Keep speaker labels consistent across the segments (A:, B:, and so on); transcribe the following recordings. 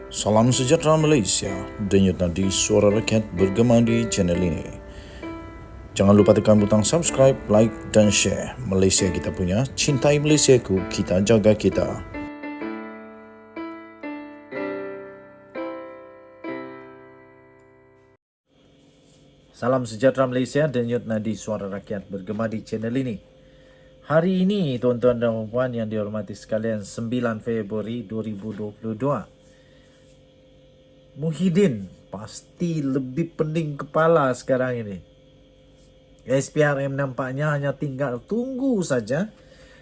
A: Salam sejahtera Malaysia, denyut nadi suara rakyat bergema di channel ini. Jangan lupa tekan butang subscribe, like dan share. Malaysia kita punya, cintai Malaysiaku, kita jaga kita. Salam sejahtera Malaysia, denyut nadi suara rakyat bergema di channel ini. Hari ini, tuan-tuan dan puan yang dihormati sekalian, 9 Februari 2022. Muhyiddin pasti lebih pening kepala sekarang ini. SPRM nampaknya hanya tinggal tunggu saja.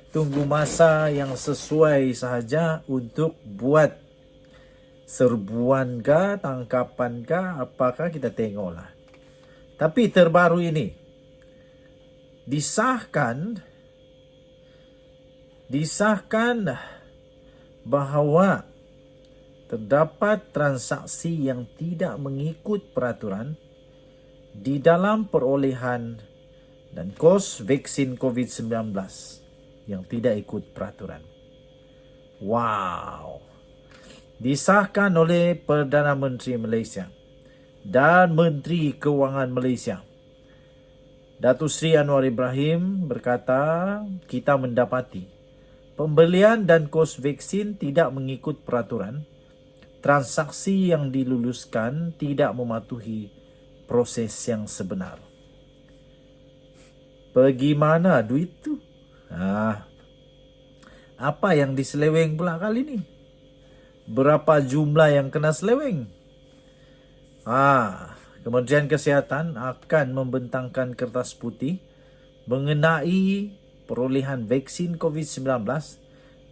A: Tunggu masa yang sesuai sahaja untuk buat serbuan kah, tangkapan kah, apakah kita tengoklah. Tapi terbaru ini disahkan bahawa terdapat transaksi yang tidak mengikut peraturan di dalam perolehan dan kos vaksin COVID-19 yang tidak ikut peraturan. Wow! Disahkan oleh Perdana Menteri Malaysia dan Menteri Kewangan Malaysia. Datuk Seri Anwar Ibrahim berkata, kita mendapati pembelian dan kos vaksin tidak mengikut peraturan. Transaksi yang diluluskan tidak mematuhi proses yang sebenar. Bagaimana duit tu? Apa yang diseleweng pula kali ni? Berapa jumlah yang kena seleweng? Kementerian Kesihatan akan membentangkan kertas putih mengenai perolehan vaksin COVID-19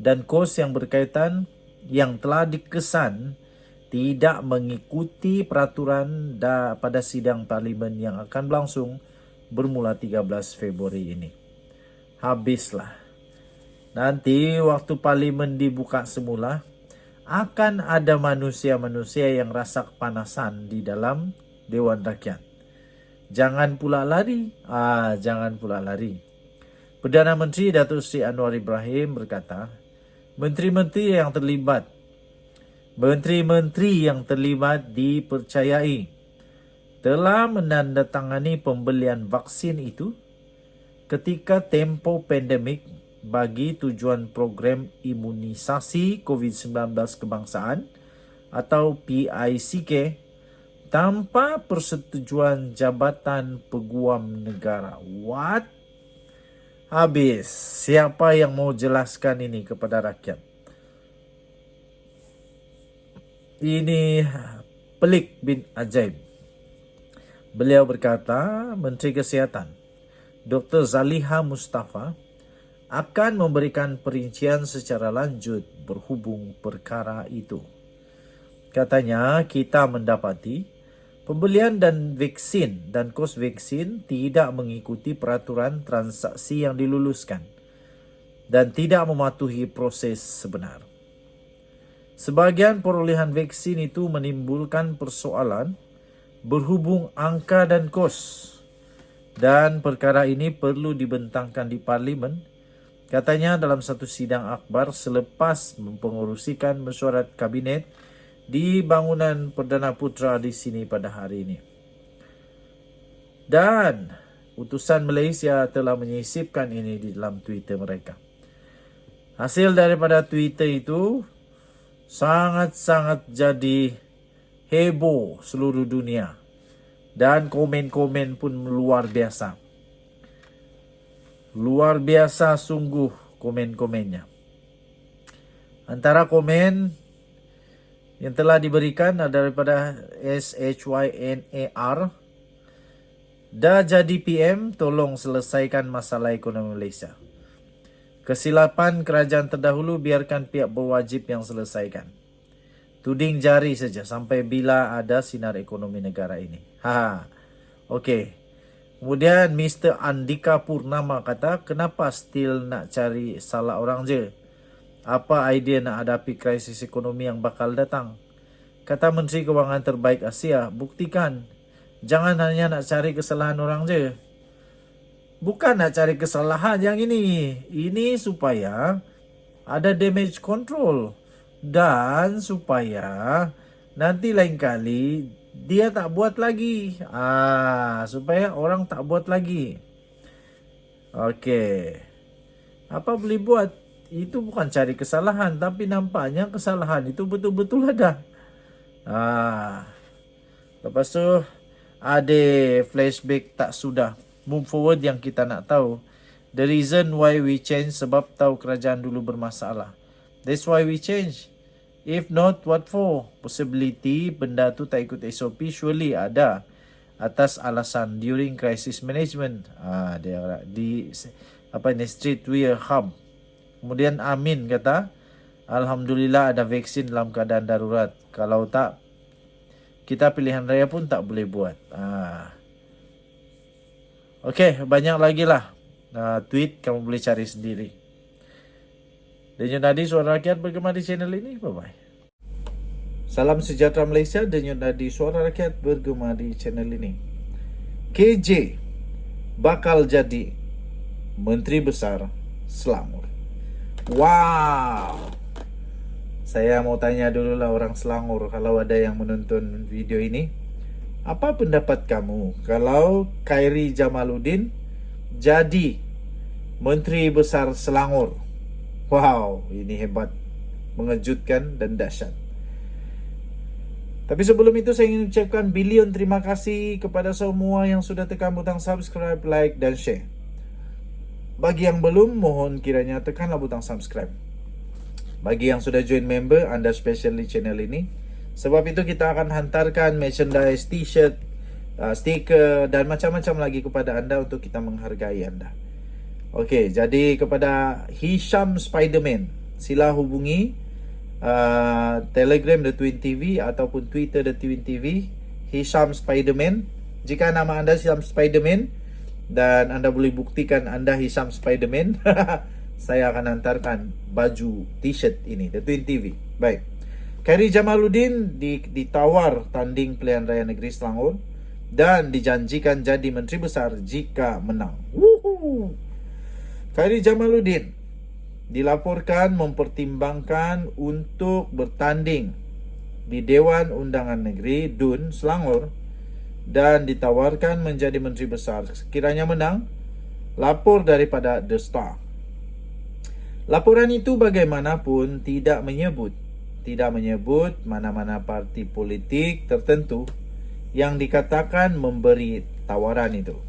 A: dan kos yang berkaitan yang telah dikesan tidak mengikuti peraturan pada sidang parlimen yang akan berlangsung bermula 13 Februari ini. Habislah. Nanti waktu parlimen dibuka semula, akan ada manusia-manusia yang rasa kepanasan di dalam Dewan Rakyat. Jangan pula lari. Perdana Menteri Datuk Seri Anwar Ibrahim berkata, Menteri-menteri yang terlibat dipercayai telah menandatangani pembelian vaksin itu ketika tempoh pandemik bagi tujuan program imunisasi COVID-19 kebangsaan atau PICK tanpa persetujuan Jabatan Peguam Negara. What? Habis. Siapa yang mau jelaskan ini kepada rakyat? Ini pelik bin ajaib. Beliau berkata, Menteri Kesihatan Dr. Zaliha Mustafa akan memberikan perincian secara lanjut berhubung perkara itu. Katanya, kita mendapati pembelian dan vaksin dan kos vaksin tidak mengikuti peraturan transaksi yang diluluskan dan tidak mematuhi proses sebenar. Sebahagian perolehan vaksin itu menimbulkan persoalan berhubung angka dan kos. Dan perkara ini perlu dibentangkan di parlimen, katanya dalam satu sidang akhbar selepas mempengerusikan mesyuarat kabinet di bangunan Perdana Putra di sini pada hari ini. Dan utusan Malaysia telah menyisipkan ini di dalam Twitter mereka. Hasil daripada Twitter itu sangat-sangat jadi heboh seluruh dunia. Dan komen-komen pun luar biasa. Luar biasa sungguh komen-komennya. Antara komen yang telah diberikan daripada SHYNAR, dah jadi PM, tolong selesaikan masalah ekonomi Malaysia. Kesilapan kerajaan terdahulu biarkan pihak berwajib yang selesaikan. Tuding jari saja sampai bila ada sinar ekonomi negara ini. Okey. Kemudian Mr. Andika Purnama kata, kenapa still nak cari salah orang je? Apa idea nak hadapi krisis ekonomi yang bakal datang? Kata Menteri Kewangan terbaik Asia, buktikan. Jangan hanya nak cari kesalahan orang je. Bukan nak cari kesalahan yang ini. Ini supaya ada damage control. Dan supaya nanti lain kali dia tak buat lagi. Supaya orang tak buat lagi. Okey. Apa boleh buat? Itu bukan cari kesalahan, tapi nampaknya kesalahan itu betul-betul ada. Lepas tu ada flashback tak sudah. Move forward yang kita nak tahu. The reason why we change, sebab tahu kerajaan dulu bermasalah. That's why we change. If not, what for? Possibility benda tu tak ikut SOP surely ada atas alasan during crisis management. Dia di street wear hub. Kemudian Amin kata, alhamdulillah ada vaksin dalam keadaan darurat. Kalau tak, kita pilihan raya pun tak boleh buat. Okey, banyak lagi lah tweet, kamu boleh cari sendiri. Denyut Nadi Suara Rakyat bergema di channel ini. Bye-bye. Salam sejahtera Malaysia. Denyut Nadi Suara Rakyat bergema di channel ini. KJ bakal jadi Menteri Besar Selangor. Wow. Saya mau tanya dulu lah orang Selangor, kalau ada yang menonton video ini, apa pendapat kamu kalau Khairi Jamaluddin jadi Menteri Besar Selangor? Wow, ini hebat, mengejutkan dan dahsyat. Tapi sebelum itu saya ingin ucapkan bilion terima kasih kepada semua yang sudah tekan butang subscribe, like dan share. Bagi yang belum, mohon kiranya tekanlah butang subscribe. Bagi yang sudah join member, anda special di channel ini. Sebab itu kita akan hantarkan merchandise, t-shirt, stiker dan macam-macam lagi kepada anda untuk kita menghargai anda. Okey, jadi kepada Hisham Spiderman, sila hubungi Telegram The Twin TV ataupun Twitter The Twin TV, Hisham Spiderman. Jika nama anda Hisham Spiderman dan anda boleh buktikan anda Hisham Spiderman, saya akan hantarkan baju t-shirt ini The Twin TV. Baik. Khairi Jamaluddin ditawar tanding pilihan raya negeri Selangor dan dijanjikan jadi Menteri Besar jika menang. Woohoo! Khairi Jamaluddin dilaporkan mempertimbangkan untuk bertanding di Dewan Undangan Negeri DUN Selangor dan ditawarkan menjadi Menteri Besar sekiranya menang. Lapor daripada The Star. Laporan itu bagaimanapun tidak menyebut mana-mana parti politik tertentu yang dikatakan memberi tawaran itu.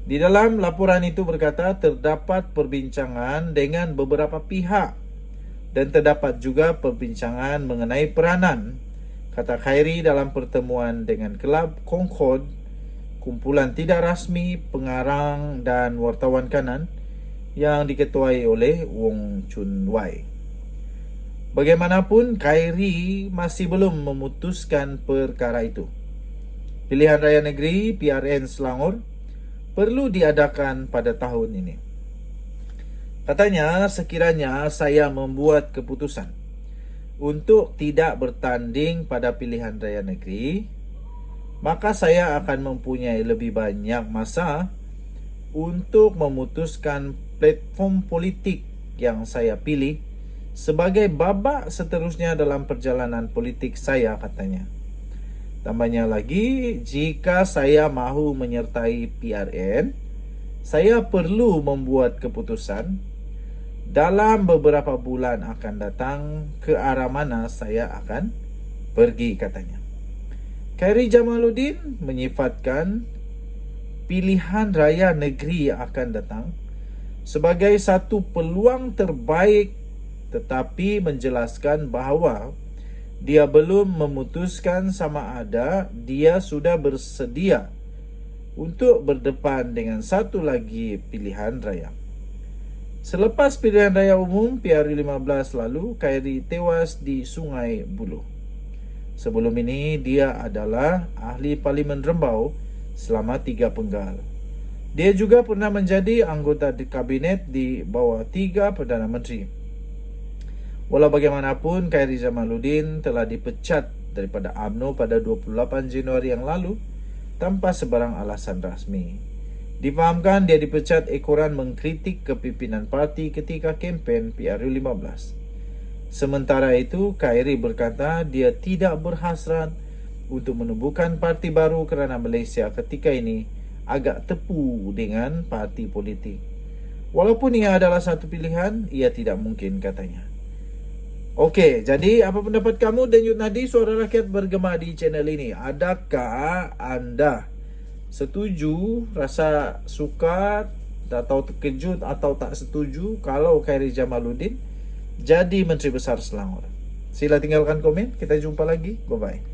A: Di dalam laporan itu berkata terdapat perbincangan dengan beberapa pihak dan terdapat juga perbincangan mengenai peranan, kata Khairi dalam pertemuan dengan Kelab Concord, kumpulan tidak rasmi pengarang dan wartawan kanan yang diketuai oleh Wong Chun Wai. Bagaimanapun, Khairi masih belum memutuskan perkara itu. Pilihan Raya Negeri PRN Selangor perlu diadakan pada tahun ini. Katanya, sekiranya saya membuat keputusan untuk tidak bertanding pada pilihan raya negeri, maka saya akan mempunyai lebih banyak masa untuk memutuskan platform politik yang saya pilih sebagai babak seterusnya dalam perjalanan politik saya, katanya. Tambahnya lagi, jika saya mahu menyertai PRN, saya perlu membuat keputusan dalam beberapa bulan akan datang ke arah mana saya akan pergi, katanya. Khairi Jamaluddin menyifatkan pilihan raya negeri akan datang sebagai satu peluang terbaik, tetapi menjelaskan bahawa dia belum memutuskan sama ada dia sudah bersedia untuk berdepan dengan satu lagi pilihan raya. Selepas pilihan raya umum PRU15 lalu, Khairi tewas di Sungai Buloh. Sebelum ini, dia adalah ahli Parlimen Rembau selama 3 penggal. Dia juga pernah menjadi anggota di kabinet di bawah 3 Perdana Menteri. Walau bagaimanapun, Khairi Jamaluddin telah dipecat daripada UMNO pada 28 Januari yang lalu tanpa sebarang alasan rasmi. Difahamkan dia dipecat ekoran mengkritik kepimpinan parti ketika kempen PRU15. Sementara itu, Khairi berkata dia tidak berhasrat untuk menubuhkan parti baru kerana Malaysia ketika ini agak tepu dengan parti politik. Walaupun ia adalah satu pilihan, ia tidak mungkin, katanya. Okey, jadi apa pendapat kamu dan Yud Nadi, Suara Rakyat bergema di channel ini? Adakah anda setuju, rasa suka atau terkejut atau tak setuju kalau Khairi Jamaluddin jadi Menteri Besar Selangor? Sila tinggalkan komen. Kita jumpa lagi. Bye-bye.